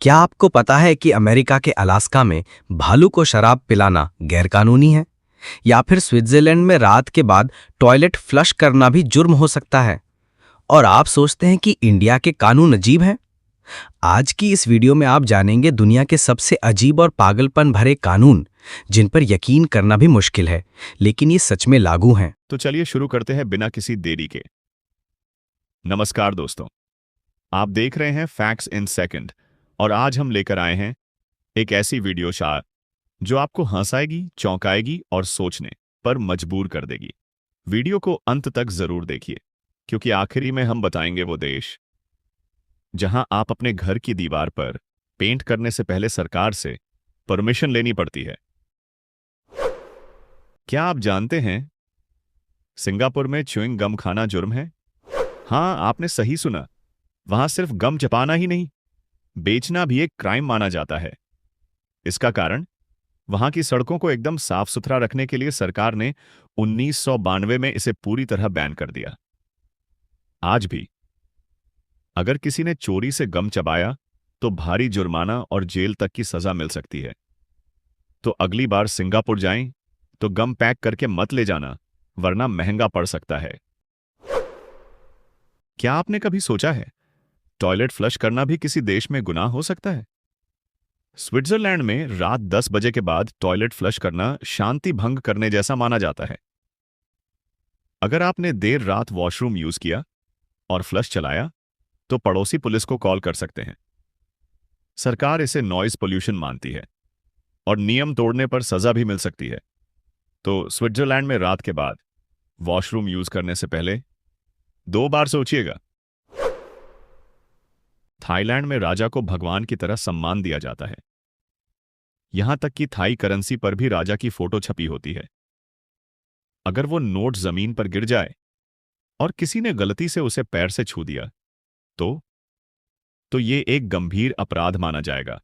क्या आपको पता है कि अमेरिका के अलास्का में भालू को शराब पिलाना गैरकानूनी है? या फिर स्विट्जरलैंड में रात के बाद टॉयलेट फ्लश करना भी जुर्म हो सकता है? और आप सोचते हैं कि इंडिया के कानून अजीब हैं? आज की इस वीडियो में आप जानेंगे दुनिया के सबसे अजीब और पागलपन भरे कानून, जिन पर यकीन करना भी मुश्किल है, लेकिन ये सच में लागू हैं। तो चलिए शुरू करते हैं बिना किसी देरी के। नमस्कार दोस्तों, आप देख रहे हैं फैक्ट्स इन सेकंड और आज हम लेकर आए हैं एक ऐसी वीडियो शायद जो आपको हंसाएगी, चौंकाएगी और सोचने पर मजबूर कर देगी। वीडियो को अंत तक जरूर देखिए, क्योंकि आखिरी में हम बताएंगे वो देश जहां आप अपने घर की दीवार पर पेंट करने से पहले सरकार से परमिशन लेनी पड़ती है। क्या आप जानते हैं सिंगापुर में च्युइंग गम खाना जुर्म है? हाँ, आपने सही सुना। वहां सिर्फ गम चबाना ही नहीं, बेचना भी एक क्राइम माना जाता है। इसका कारण वहां की सड़कों को एकदम साफ सुथरा रखने के लिए सरकार ने 1992 में इसे पूरी तरह बैन कर दिया। आज भी अगर किसी ने चोरी से गम चबाया तो भारी जुर्माना और जेल तक की सजा मिल सकती है। तो अगली बार सिंगापुर जाएं तो गम पैक करके मत ले जाना, वरना महंगा पड़ सकता है। क्या आपने कभी सोचा है टॉयलेट फ्लश करना भी किसी देश में गुनाह हो सकता है? स्विट्जरलैंड में रात 10 बजे के बाद टॉयलेट फ्लश करना शांति भंग करने जैसा माना जाता है। अगर आपने देर रात वॉशरूम यूज किया और फ्लश चलाया तो पड़ोसी पुलिस को कॉल कर सकते हैं। सरकार इसे नॉइज पोल्यूशन मानती है और नियम तोड़ने पर सजा भी मिल सकती है। तो स्विट्जरलैंड में रात के बाद वॉशरूम यूज करने से पहले 2 बार सोचिएगा। थाईलैंड में राजा को भगवान की तरह सम्मान दिया जाता है। यहां तक कि थाई करेंसी पर भी राजा की फोटो छपी होती है। अगर वो नोट जमीन पर गिर जाए और किसी ने गलती से उसे पैर से छू दिया तो ये एक गंभीर अपराध माना जाएगा,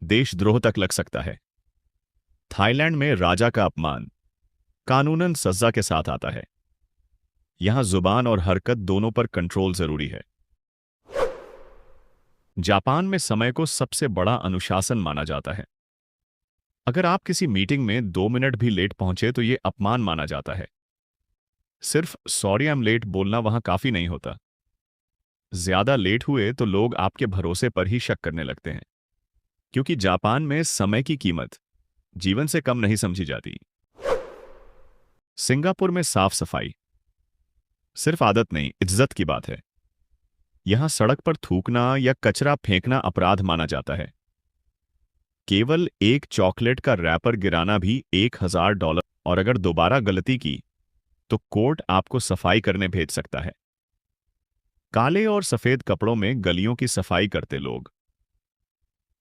देशद्रोह तक लग सकता है। थाईलैंड में राजा का अपमान कानूनन सजा के साथ आता है। यहां जुबान और हरकत दोनों पर कंट्रोल जरूरी है। जापान में समय को सबसे बड़ा अनुशासन माना जाता है। अगर आप किसी मीटिंग में 2 मिनट भी लेट पहुंचे तो यह अपमान माना जाता है। सिर्फ सॉरी आई एम लेट बोलना वहां काफी नहीं होता। ज्यादा लेट हुए तो लोग आपके भरोसे पर ही शक करने लगते हैं, क्योंकि जापान में समय की कीमत जीवन से कम नहीं समझी जाती। सिंगापुर में साफ सफाई सिर्फ आदत नहीं, इज्जत की बात है। यहां सड़क पर थूकना या कचरा फेंकना अपराध माना जाता है। केवल एक चॉकलेट का रैपर गिराना भी $1000, और अगर दोबारा गलती की तो कोर्ट आपको सफाई करने भेज सकता है। काले और सफेद कपड़ों में गलियों की सफाई करते लोग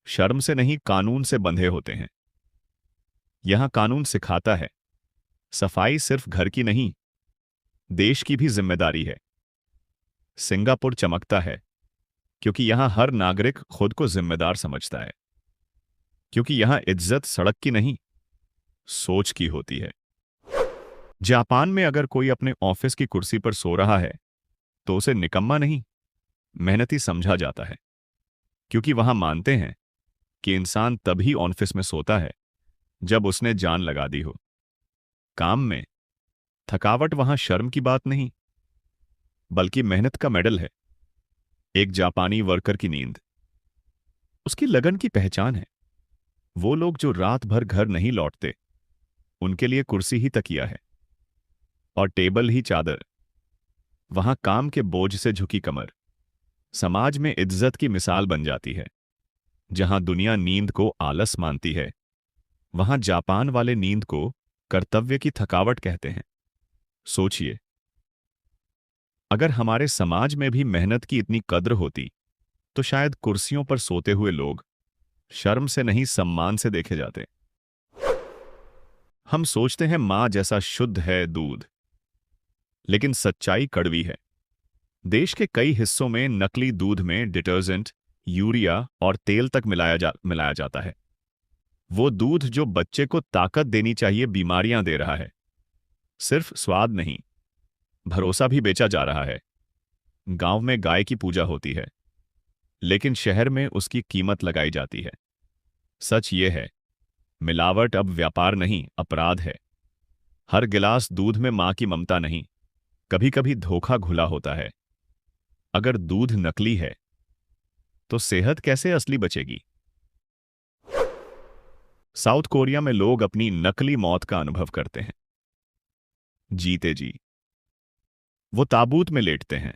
शर्म से नहीं, कानून से बंधे होते हैं। यहां कानून सिखाता है सफाई सिर्फ घर की नहीं, देश की भी जिम्मेदारी है। सिंगापुर चमकता है क्योंकि यहां हर नागरिक खुद को जिम्मेदार समझता है, क्योंकि यहां इज्जत सड़क की नहीं, सोच की होती है। जापान में अगर कोई अपने ऑफिस की कुर्सी पर सो रहा है तो उसे निकम्मा नहीं, मेहनती समझा जाता है, क्योंकि वहां मानते हैं कि इंसान तभी ऑफिस में सोता है जब उसने जान लगा दी हो। काम में थकावट वहां शर्म की बात नहीं, बल्कि मेहनत का मेडल है। एक जापानी वर्कर की नींद उसकी लगन की पहचान है। वो लोग जो रात भर घर नहीं लौटते, उनके लिए कुर्सी ही तकिया है और टेबल ही चादर। वहां काम के बोझ से झुकी कमर समाज में इज्जत की मिसाल बन जाती है। जहां दुनिया नींद को आलस मानती है, वहां जापान वाले नींद को कर्तव्य की थकावट कहते हैं। सोचिए, अगर हमारे समाज में भी मेहनत की इतनी कद्र होती तो शायद कुर्सियों पर सोते हुए लोग शर्म से नहीं, सम्मान से देखे जाते। हम सोचते हैं मां जैसा शुद्ध है दूध, लेकिन सच्चाई कड़वी है। देश के कई हिस्सों में नकली दूध में डिटर्जेंट, यूरिया और तेल तक मिलाया जाता है। वो दूध जो बच्चे को ताकत देनी चाहिए, बीमारियां दे रहा है। सिर्फ स्वाद नहीं, भरोसा भी बेचा जा रहा है। गांव में गाय की पूजा होती है, लेकिन शहर में उसकी कीमत लगाई जाती है। सच ये है, मिलावट अब व्यापार नहीं, अपराध है। हर गिलास दूध में मां की ममता नहीं, कभी कभी धोखा घुला होता है। अगर दूध नकली है तो सेहत कैसे असली बचेगी? साउथ कोरिया में लोग अपनी नकली मौत का अनुभव करते हैं। जीते जी वो ताबूत में लेटते हैं,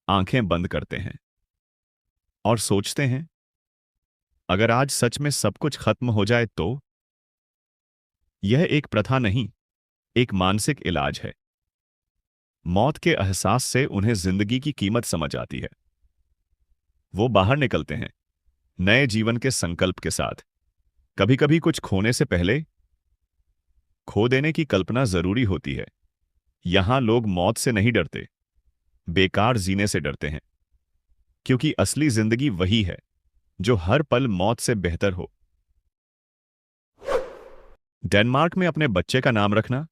आंखें बंद करते हैं और सोचते हैं, अगर आज सच में सब कुछ खत्म हो जाए तो? यह एक प्रथा नहीं, एक मानसिक इलाज है। मौत के एहसास से उन्हें जिंदगी की कीमत समझ आती है। वो बाहर निकलते हैं नए जीवन के संकल्प के साथ। कभी कभी कुछ खोने से पहले खो देने की कल्पना जरूरी होती है। यहां लोग मौत से नहीं डरते, बेकार जीने से डरते हैं, क्योंकि असली जिंदगी वही है जो हर पल मौत से बेहतर हो। डेनमार्क में अपने बच्चे का नाम रखना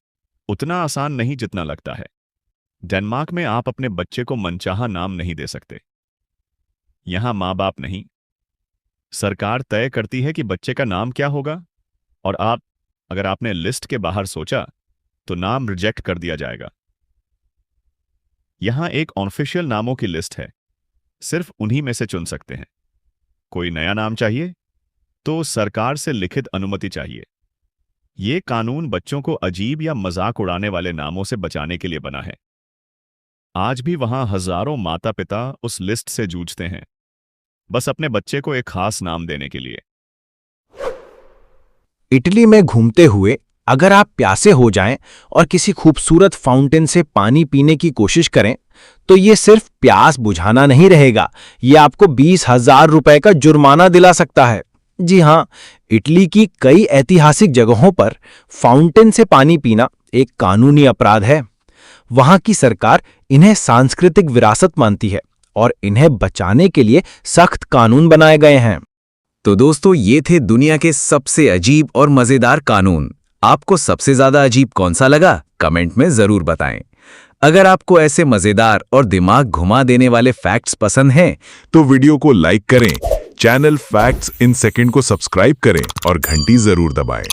उतना आसान नहीं जितना लगता है। डेनमार्क में आप अपने बच्चे को मनचाहा नाम नहीं दे सकते। यहां मां बाप नहीं, सरकार तय करती है कि बच्चे का नाम क्या होगा, और अगर आपने लिस्ट के बाहर सोचा तो नाम रिजेक्ट कर दिया जाएगा। यहां एक ऑफिशियल नामों की लिस्ट है, सिर्फ उन्हीं में से चुन सकते हैं। कोई नया नाम चाहिए तो सरकार से लिखित अनुमति चाहिए। ये कानून बच्चों को अजीब या मजाक उड़ाने वाले नामों से बचाने के लिए बना है। आज भी वहां हजारों माता पिता उस लिस्ट से जूझते हैं, बस अपने बच्चे को एक खास नाम देने के लिए। इटली में घूमते हुए अगर आप प्यासे हो जाएं और किसी खूबसूरत फाउंटेन से पानी पीने की कोशिश करें, तो ये सिर्फ प्यास बुझाना नहीं रहेगा, ये आपको 20,000 रुपए का जुर्माना दिला सकता है। जी हां, इटली की कई ऐतिहासिक जगहों पर फाउंटेन से पानी पीना एक कानूनी अपराध है। वहां की सरकार इन्हें सांस्कृतिक विरासत मानती है और इन्हें बचाने के लिए सख्त कानून बनाए गए हैं। तो दोस्तों, ये थे दुनिया के सबसे अजीब और मजेदार कानून। आपको सबसे ज्यादा अजीब कौन सा लगा? कमेंट में जरूर बताएं। अगर आपको ऐसे मजेदार और दिमाग घुमा देने वाले फैक्ट्स पसंद हैं, तो वीडियो को लाइक करें, चैनल फैक्ट्स इन सेकंड को सब्सक्राइब करें और घंटी जरूर दबाएं।